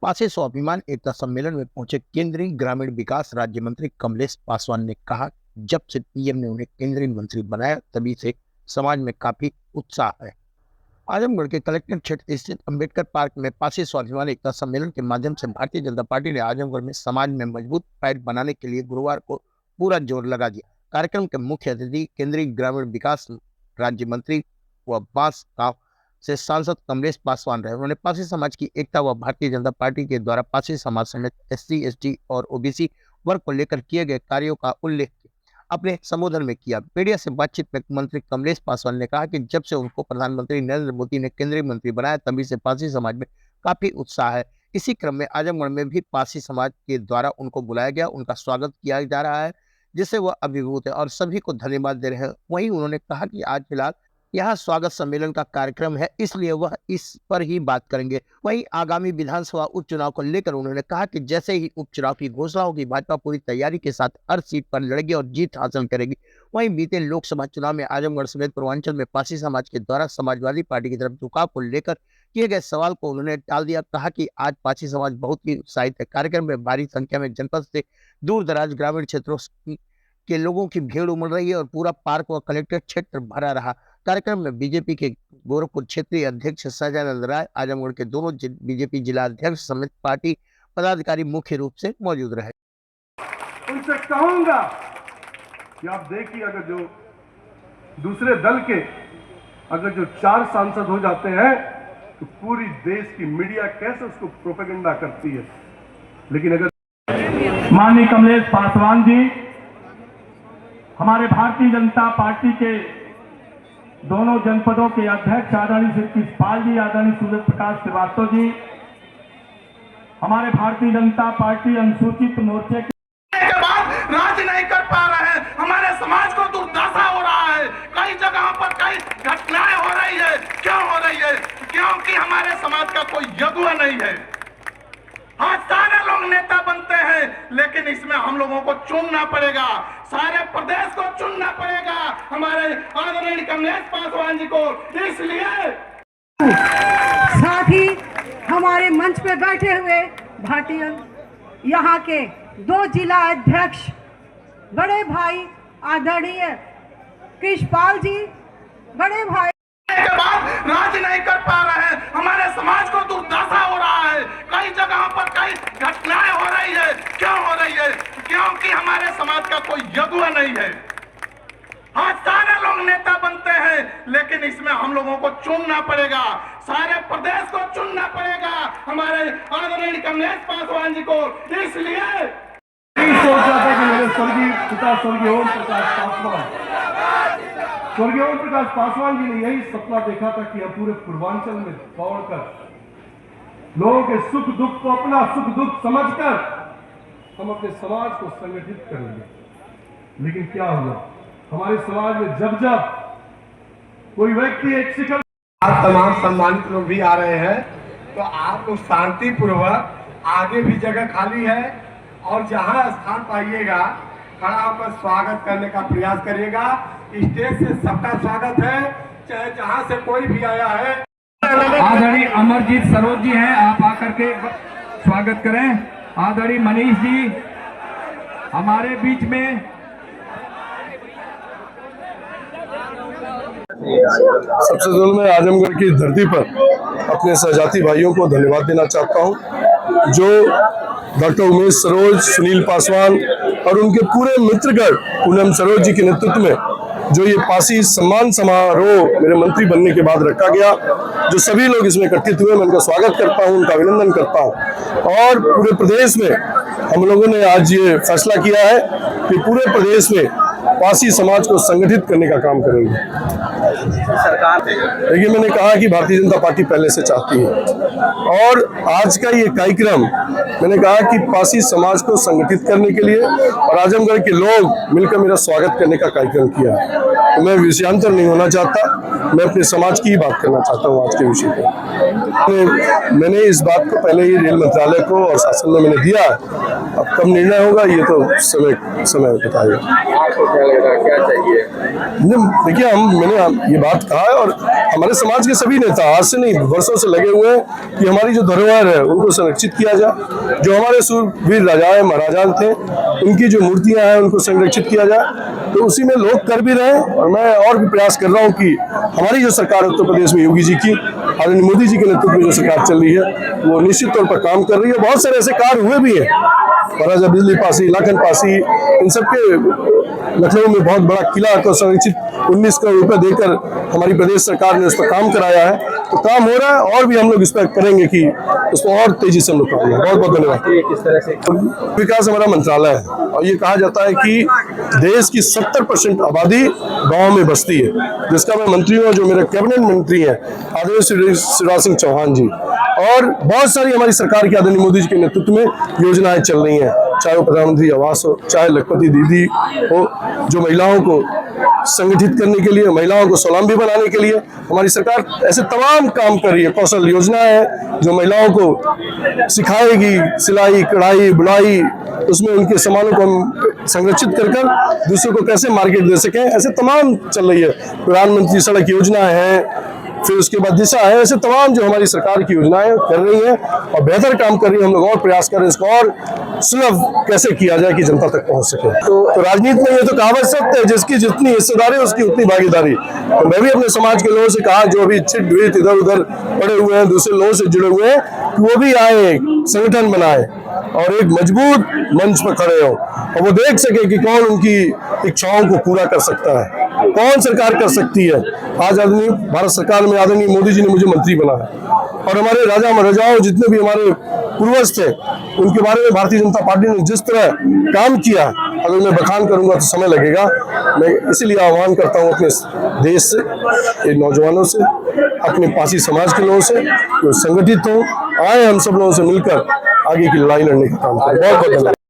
पासे स्वाभिमान एकता सम्मेलन में पहुंचे केंद्रीय ग्रामीण विकास राज्य मंत्री कमलेश पासवान ने कहा, जब से पीएम ने उन्हें केंद्रीय मंत्री बनाया तभी से समाज में काफी उत्साह है। आजमगढ़ के कलेक्टर क्षेत्र स्थित अंबेडकर पार्क में पासे स्वाभिमान एकता सम्मेलन के माध्यम से भारतीय जनता पार्टी ने आजमगढ़ में समाज में मजबूत पैठ बनाने के लिए गुरुवार को पूरा जोर लगा दिया। कार्यक्रम के मुख्य अतिथि केंद्रीय ग्रामीण विकास राज्य मंत्री व बांस गांव से सांसद कमलेश पासवान रहे। उन्होंने पासी समाज की एकता व भारतीय जनता पार्टी के द्वारा पासी समाज समेत SC, ST और OBC वर्ग को लेकर किए गए कार्यों का उल्लेख अपने संबोधन में किया। मीडिया से बातचीत में मंत्री कमलेश पासवान ने कहा कि जब से उनको प्रधानमंत्री नरेंद्र मोदी ने केंद्रीय मंत्री बनाया तभी से पासी समाज में काफी उत्साह है। इसी क्रम में आजमगढ़ में भी पासी समाज के द्वारा उनको बुलाया गया, उनका स्वागत किया जा रहा है, जिससे वह अभिभूत है और सभी को धन्यवाद दे रहे हैं। वहीं उन्होंने कहा कि आज फिलहाल यहाँ स्वागत सम्मेलन का कार्यक्रम है, इसलिए वह इस पर ही बात करेंगे। वहीं आगामी विधानसभा उपचुनाव को लेकर उन्होंने कहा कि जैसे ही उपचुनाव की घोषणा होगी, भाजपा पूरी तैयारी के साथ हर सीट पर लड़ेगी और जीत हासिल करेगी। वहीं बीते लोकसभा चुनाव में आजमगढ़ समेत पूर्वांचल में पासी समाज के द्वारा समाजवादी पार्टी की तरफ झुकाव को लेकर किए गए सवाल को उन्होंने टाल दिया। कहा कि आज पासी समाज बहुत ही उत्साहित है। कार्यक्रम में भारी संख्या में जनपद से दूर दराज ग्रामीण क्षेत्रों के लोगों की भीड़ उमड़ रही है और पूरा पार्क व कलेक्टर क्षेत्र भरा रहा। कार्यक्रम में बीजेपी के गोरखपुर क्षेत्रीय अध्यक्ष सहजानंद राय, आजमगढ़ के दोनों बीजेपी जिला अध्यक्ष समेत पार्टी पदाधिकारी मुख्य रूप से मौजूद रहे। उनसे कहूंगा कि आप देखिए, अगर जो दूसरे दल के अगर जो 4 सांसद हो जाते हैं तो पूरी देश की मीडिया कैसे उसको प्रोपेगेंडा करती है। लेकिन अगर माननीय कमलेश पासवान जी हमारे भारतीय जनता पार्टी के दोनों जनपदों के अध्यक्ष आदरणीय श्री कृष्णपाल जी, आदरणीय सूर्य प्रकाश श्रीवास्तव जी, हमारे भारतीय जनता पार्टी अनुसूचित मोर्चे के बाद राज नहीं कर पा रहे हैं। हमारे समाज को दुर्दशा हो रहा है। कई जगह पर कई घटनाएं हो रही है। क्यों हो रही है? क्योंकि हमारे समाज का कोई यदुआ नहीं है। हाँ, सारे लोग नेता बनते हैं, लेकिन इसमें हम लोगों को चुनना पड़ेगा, सारे प्रदेश को चुनना पड़ेगा, हमारे आदरणीय कमलेश पासवान जी को। इसलिए साथ ही हमारे मंच पे बैठे हुए भारतीय यहाँ के 2 जिला अध्यक्ष बड़े भाई आदरणीय कृष्णपाल जी, बड़े भाई के बाद राज नहीं कर पा रहे हैं। हमारे समाज को दुर्दशा हो रहा है। कई जगह पर कई घटनाएं हो रही है। क्यों हो रही है? क्योंकि हमारे समाज का कोई यदुआ नहीं है। हाँ, सारे लोग नेता बनते हैं, लेकिन इसमें हम लोगों को चुनना पड़ेगा, सारे प्रदेश को चुनना पड़ेगा, हमारे आदरणीय कमलेश पासवान जी को। इसलिए सोचा था कि मेरे स्वर्गीय पिता स्वर्गीय ओम प्रकाश पासवान जी ने यही सपना देखा था कि हम पूरे पूर्वांचल में दौड़कर लोगों के सुख दुख को अपना सुख दुख समझकर हम अपने समाज को संगठित करेंगे। लेकिन क्या हुआ, हमारे समाज में जब जब कोई व्यक्ति एक शिखर, आप तमाम सम्मानित लोग भी आ रहे हैं, तो आप लोग शांति पूर्वक, आगे भी जगह खाली है और जहां स्थान पाइएगा खड़ा होकर स्वागत करने का प्रयास करिएगा। स्टेज से सबका स्वागत है, चाहे जहां से कोई भी आया है। आदरणीय अमरजीत सरोज जी हैं, आप आकर के स्वागत करें। आदरणीय मनीष जी हमारे बीच में। सबसे पहले मैं आजमगढ़ की धरती पर अपने सहजाती भाइयों को धन्यवाद देना चाहता हूं, जो डॉक्टर उमेश सरोज, सुनील पासवान और उनके पूरे मित्रगण पूनम सरोज जी के नेतृत्व में जो ये पासी सम्मान समारोह मेरे मंत्री बनने के बाद रखा गया, जो सभी लोग इसमें एकत्रित हुए, मैं उनका स्वागत करता हूं, उनका अभिनंदन करता हूं। और पूरे प्रदेश में हम लोगों ने आज ये फैसला किया है कि पूरे प्रदेश में पासी समाज को संगठित करने का काम करेंगे। देखिए, मैंने कहा कि भारतीय जनता पार्टी पहले से चाहती है और आज का ये कार्यक्रम मैंने कहा कि पासी समाज को संगठित करने के लिए और आजमगढ़ के लोग मिलकर मेरा स्वागत करने का कार्यक्रम किया है। तो मैं विषयांतर नहीं होना चाहता, मैं अपने समाज की ही बात करना चाहता हूँ आज के विषय पर। मैंने इस बात को पहले ही रेल मंत्रालय को और शासन में मैंने दिया, अब कब निर्णय होगा ये तो समय बताएगा। होगा, क्या चाहिए? देखिए मैंने ये बात कहा है और हमारे समाज के सभी नेता आज से नहीं वर्षों से लगे हुए हैं कि हमारी जो धरोहर है उनको संरक्षित किया जाए। जो हमारे सूरवीर राजाएं महाराजा थे उनकी जो मूर्तियां हैं उनको संरक्षित किया जाए, तो उसी में लोग कर भी रहे हैं। और मैं और भी प्रयास कर रहा हूं कि हमारी जो सरकार उत्तर प्रदेश में योगी जी की आदरणीय मोदी जी के नेतृत्व में जो सरकार चल रही है वो निश्चित तौर पर काम कर रही है। बहुत सारे ऐसे कार्य हुए भी हैं, महाराजा बिजली पासी, लाखन पासी, इन सबके लखनऊ में बहुत बड़ा किला को संरक्षित 19 करोड़ रुपए देकर हमारी प्रदेश सरकार ने उस पर काम कराया है। तो काम हो रहा है और भी हम लोग इस पर करेंगे कि उस पर और तेजी से हम लोग काम करेंगे। बहुत बहुत धन्यवाद। किस तरह से विकास हमारा मंत्रालय है और ये कहा जाता है कि देश की 70% आबादी गांव में बसती है, जिसका मैं मंत्री हूँ। जो मेरे कैबिनेट मंत्री हैं आदरणीय शिवराज सिंह चौहान जी, और बहुत सारी हमारी सरकार की आदरणीय मोदी जी के नेतृत्व में योजनाएं चल रही हैं, चाहे वो प्रधानमंत्री आवास हो, चाहे लखपति दीदी हो, जो महिलाओं को संगठित करने के लिए, महिलाओं को स्वावलंबी बनाने के लिए हमारी सरकार ऐसे तमाम काम कर रही है। कौशल योजना है जो महिलाओं को सिखाएगी सिलाई, कढ़ाई, बुनाई, उसमें उनके सामानों को हम संरक्षित कर दूसरों को कैसे मार्केट दे सकें, ऐसे तमाम चल रही है। प्रधानमंत्री सड़क योजना है, फिर उसके बाद दिशा है, ऐसे तमाम जो हमारी सरकार की योजनाएं कर रही हैं और बेहतर काम कर रही है। हम लोग और प्रयास कर रहे हैं इसको और सुलभ कैसे किया जाए कि जनता तक पहुंच सके। तो राजनीति में ये तो कहावत सत्य है, जिसकी जितनी हिस्सेदारी उसकी उतनी भागीदारी। तो मैं भी अपने समाज के लोगों से कहा, जो अभी छिट भिट इधर उधर पड़े हुए हैं, दूसरे लोगों से जुड़े हुए हैं, कि वो भी आए, संगठन बनाए और एक मजबूत मंच पर खड़े हो और वो देख सके कि कौन उनकी इच्छाओं को पूरा कर सकता है, कौन सरकार कर सकती है। आज आदरणीय भारत सरकार में आदरणीय मोदी जी ने मुझे मंत्री बनाया और हमारे राजा महाराजाओं जितने भी हमारे पूर्वज थे उनके बारे में भारतीय जनता पार्टी ने जिस तरह काम किया, अगर मैं बखान करूंगा तो समय लगेगा। मैं इसीलिए आह्वान करता हूं अपने देश से, नौजवानों से, अपने पासी समाज के लोगों से, जो संगठित हों, आए हम सब लोगों से मिलकर आगे की लड़ाई लड़ने का काम करें। बहुत बहुत धन्यवाद।